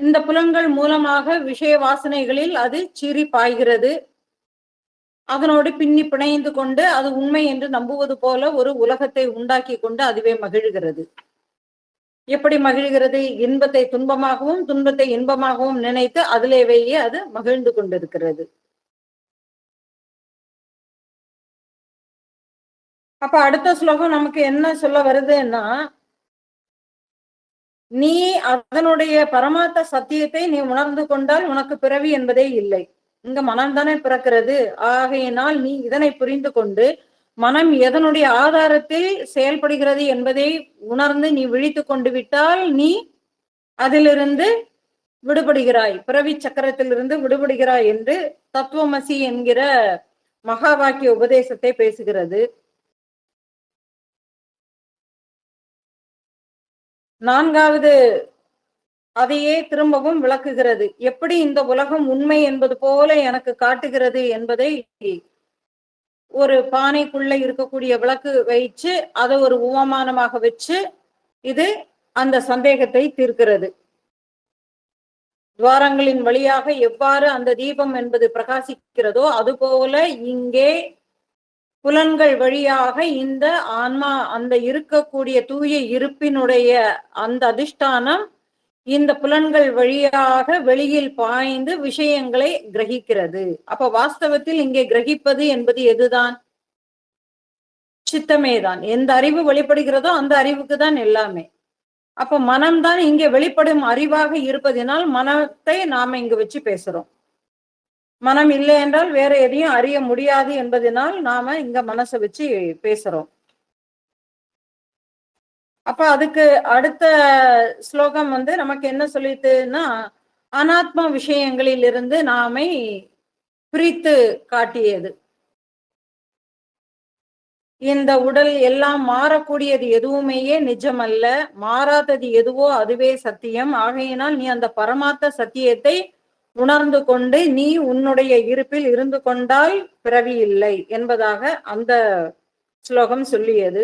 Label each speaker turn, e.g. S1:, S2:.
S1: இந்த புலன்கள் மூலமாக விஷய வாசனைகளில் அது சீறி பாய்கிறது. அதனோடு பின்னி பிணைந்து கொண்டு அது உண்மை என்று நம்புவது போல ஒரு உலகத்தை உண்டாக்கி கொண்டு அதுவே மகிழ்கிறது. எப்படி மகிழ்கிறது? இன்பத்தை துன்பமாகவும் துன்பத்தை இன்பமாகவும் நினைத்து அதிலேயே அது மகிழ்ந்து கொண்டிருக்கிறது. அப்ப அடுத்த ஸ்லோகம் நமக்கு என்ன சொல்ல வருதுன்னா, நீ அதனுடைய பரமார்த்த சத்தியத்தை நீ உணர்ந்து கொண்டால் உனக்கு பிறவி என்பதே இல்லை. இங்க மனம்தானே பிறக்கிறது. ஆகையினால் நீ இதனை புரிந்து கொண்டு மனம் எதனுடைய ஆதாரத்தில் செயல்படுகிறது என்பதை உணர்ந்து நீ விழித்து கொண்டு விட்டால் நீ அதிலிருந்து விடுபடுகிறாய், பிறவி சக்கரத்திலிருந்து விடுபடுகிறாய் என்று தத்துவமசி என்கிற மகா வாக்கிய உபதேசத்தை பேசுகிறது. நான்காவது அதையே திரும்பவும் விளக்குகிறது. எப்படி இந்த உலகம் உண்மை என்பது போல எனக்கு காட்டுகிறது என்பதை ஒரு பானைக்குள்ள இருக்கக்கூடிய விளக்கு வைச்சு அதை ஒரு உவமானமாக வச்சு இது அந்த சந்தேகத்தை தீர்க்கிறது. துவாரங்களின் வழியாக எவ்வாறு அந்த தீபம் என்பது பிரகாசிக்கிறதோ அதுபோல இங்கே புலன்கள் வழியாக இந்த ஆன்மா அந்த இருக்கக்கூடிய தூய இருப்பினுடைய அந்த அதிஷ்டானம் இந்த புலன்கள் வழியாக வெளியில் பாய்ந்து விஷயங்களை கிரகிக்கிறது. அப்ப வாஸ்தவத்தில் இங்கே கிரகிப்பது என்பது எதுதான்? சித்தமேதான். எந்த அறிவு வெளிப்படுகிறதோ அந்த அறிவுக்கு தான் எல்லாமே. அப்ப மனம்தான் இங்கே வெளிப்படும் அறிவாக இருப்பதினால் மனத்தை நாம இங்க வச்சு பேசுறோம். மனம் இல்லை என்றால் வேற எதையும் அறிய முடியாது என்பதனால் நாம இங்க மனசை வச்சு பேசுறோம். அப்ப அதுக்கு அடுத்த ஸ்லோகம் நமக்கு என்ன சொல்லிட்டுன்னா, அனாத்மா விஷயங்களில் இருந்து நாமை பிரித்து காட்டியது. இந்த உடல் எல்லாம் மாறக்கூடியது எதுவுமேயே நிஜமல்ல, மாறாதது எதுவோ அதுவே சத்தியம். ஆகையினால் நீ அந்த பரமார்த்த சத்தியத்தை உணர்ந்து கொண்டு நீ உன்னுடைய இருப்பில் இருந்து கொண்டால் பிறவி இல்லை என்பதாக அந்த ஸ்லோகம் சொல்லியது.